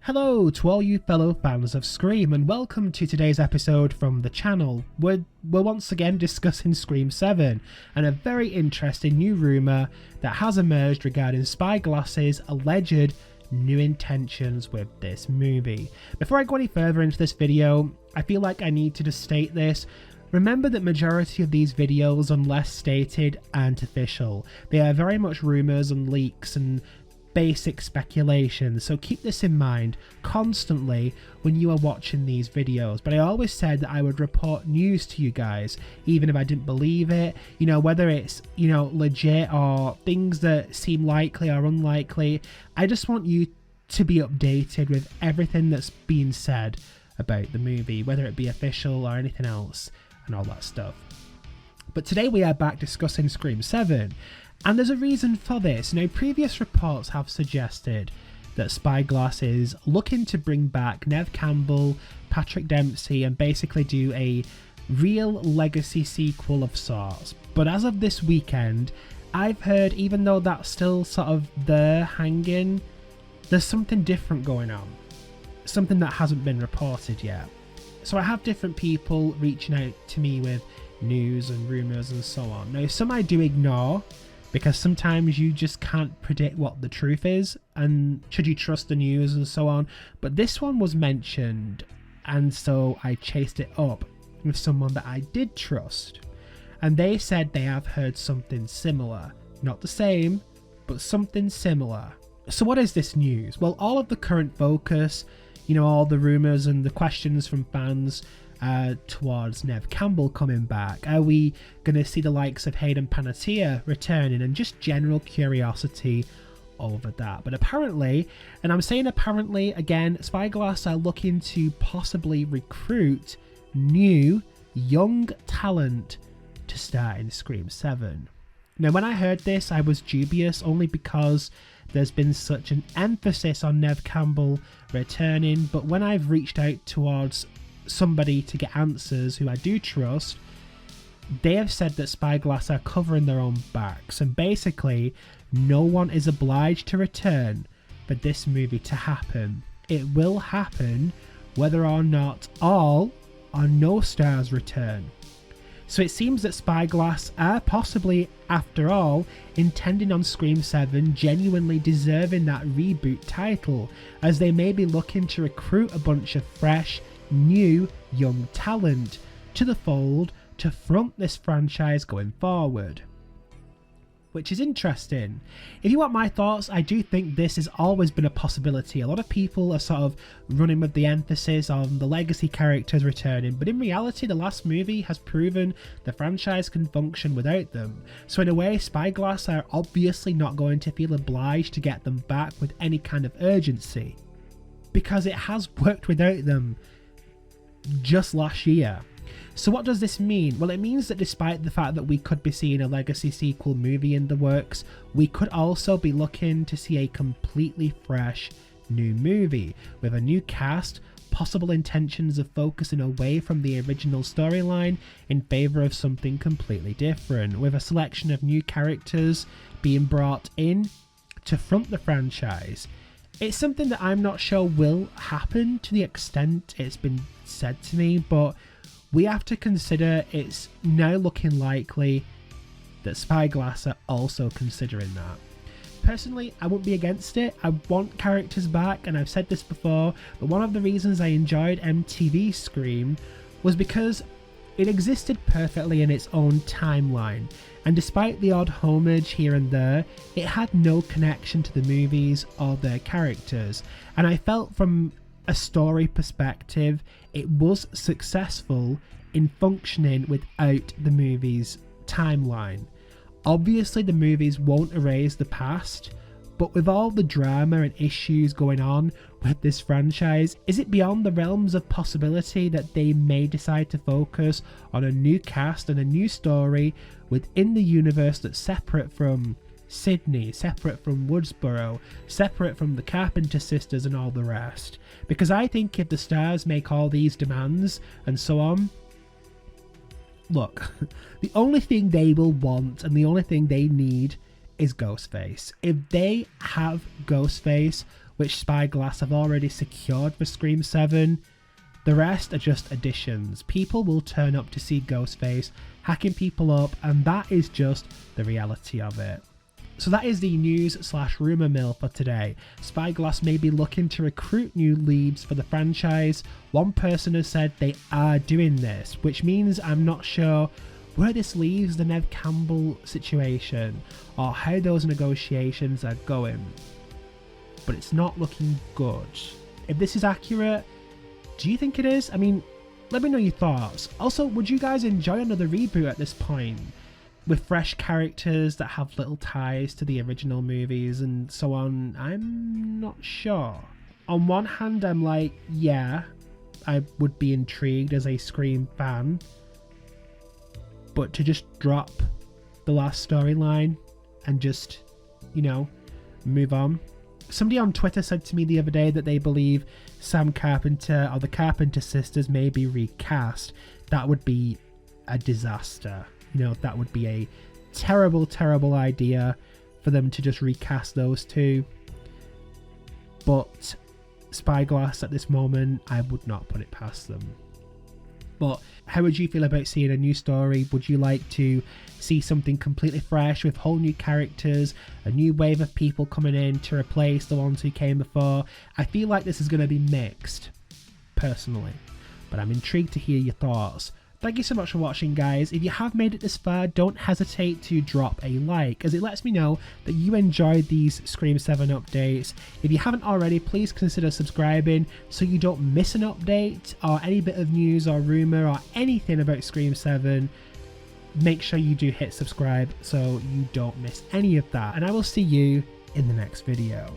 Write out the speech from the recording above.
Hello to all you fellow fans of Scream, and welcome to today's episode from the channel. We're once again discussing Scream 7 and a very interesting new rumour that has emerged regarding Spyglass's alleged new intentions with this movie. Before I go any further into this video, I feel like I need to just state this. Remember that majority of these videos, unless stated, aren't official. They are very much rumours and leaks and basic speculation, so keep this in mind constantly when you are watching these videos. But I always said that I would report news to you guys, even if I didn't believe it, whether it's legit or things that seem likely or unlikely. I just want you to be updated with everything that's being said about the movie, whether it be official or anything else and all that stuff. But today we are back discussing Scream 7. And there's a reason for this. Previous reports have suggested that Spyglass is looking to bring back Neve Campbell, Patrick Dempsey, and basically do a real legacy sequel of sorts. But as of this weekend, I've heard, even though that's still sort of there hanging, there's something different going on. Something that hasn't been reported yet. So I have different people reaching out to me with news and rumours and so on. Now, some I do ignore, because sometimes you just can't predict what the truth is, and should you trust the news and so on. But this one was mentioned, and so I chased it up with someone that I did trust, and they said they have heard something similar. Not the same, but something similar. So what is this news? Well, all of the current focus, all the rumours and the questions from fans towards Neve Campbell coming back. Are we going to see the likes of Hayden Panettiere returning, and just general curiosity over that? But apparently, and I'm saying apparently again, Spyglass are looking to possibly recruit new young talent to star in Scream 7. Now, when I heard this, I was dubious, only because there's been such an emphasis on Neve Campbell returning. But when I've reached out towards somebody to get answers who I do trust, they have said that Spyglass are covering their own backs, and basically no one is obliged to return for this movie to happen. It will happen whether or not all or no stars return. So it seems that Spyglass are possibly, after all, intending on Scream 7 genuinely deserving that reboot title, as they may be looking to recruit a bunch of fresh, new, young talent to the fold to front this franchise going forward. Which is interesting. If you want my thoughts, I do think this has always been a possibility. A lot of people are sort of running with the emphasis on the legacy characters returning, but in reality the last movie has proven the franchise can function without them. So in a way, Spyglass are obviously not going to feel obliged to get them back with any kind of urgency, because it has worked without them just last year. So what does this mean? Well, it means that despite the fact that we could be seeing a legacy sequel movie in the works, we could also be looking to see a completely fresh new movie with a new cast, possible intentions of focusing away from the original storyline in favour of something completely different, with a selection of new characters being brought in to front the franchise. It's something that I'm not sure will happen to the extent it's been said to me, but we have to consider it's now looking likely that Spyglass are also considering that. Personally, I wouldn't be against it. I want characters back, and I've said this before, but one of the reasons I enjoyed MTV Scream was because it existed perfectly in its own timeline, and despite the odd homage here and there, it had no connection to the movies or their characters, and I felt from a story perspective it was successful in functioning without the movie's timeline. Obviously the movies won't erase the past, but with all the drama and issues going on with this franchise, is it beyond the realms of possibility that they may decide to focus on a new cast and a new story within the universe that's separate from Sydney, separate from Woodsboro, separate from the Carpenter sisters and all the rest? Because I think if the stars make all these demands and so on, look, the only thing they will want and the only thing they need is Ghostface. If they have Ghostface, which Spyglass have already secured for Scream 7. The rest are just additions. People will turn up to see Ghostface hacking people up, and that is just the reality of it. So that is the news/rumour mill for today. Spyglass may be looking to recruit new leads for the franchise. One person has said they are doing this, which means I'm not sure where this leaves the Neve Campbell situation or how those negotiations are going. But it's not looking good. If this is accurate, do you think it is? I mean, let me know your thoughts. Also, would you guys enjoy another reboot at this point? With fresh characters that have little ties to the original movies and so on? I'm not sure. On one hand, I'm like, yeah, I would be intrigued as a Scream fan. But to just drop the last storyline and just, you know, move on. Somebody on Twitter said to me the other day that they believe Sam Carpenter or the Carpenter sisters may be recast. That would be a disaster. You know, that would be a terrible, terrible idea for them to just recast those two. But Spyglass at this moment, I would not put it past them. But how would you feel about seeing a new story? Would you like to see something completely fresh with whole new characters, a new wave of people coming in to replace the ones who came before? I feel like this is going to be mixed, personally, but I'm intrigued to hear your thoughts. Thank you so much for watching, guys. If you have made it this far, don't hesitate to drop a like, as it lets me know that you enjoyed these Scream 7 updates. If you haven't already, please consider subscribing so you don't miss an update or any bit of news or rumour or anything about Scream 7. Make sure you do hit subscribe so you don't miss any of that, and I will see you in the next video.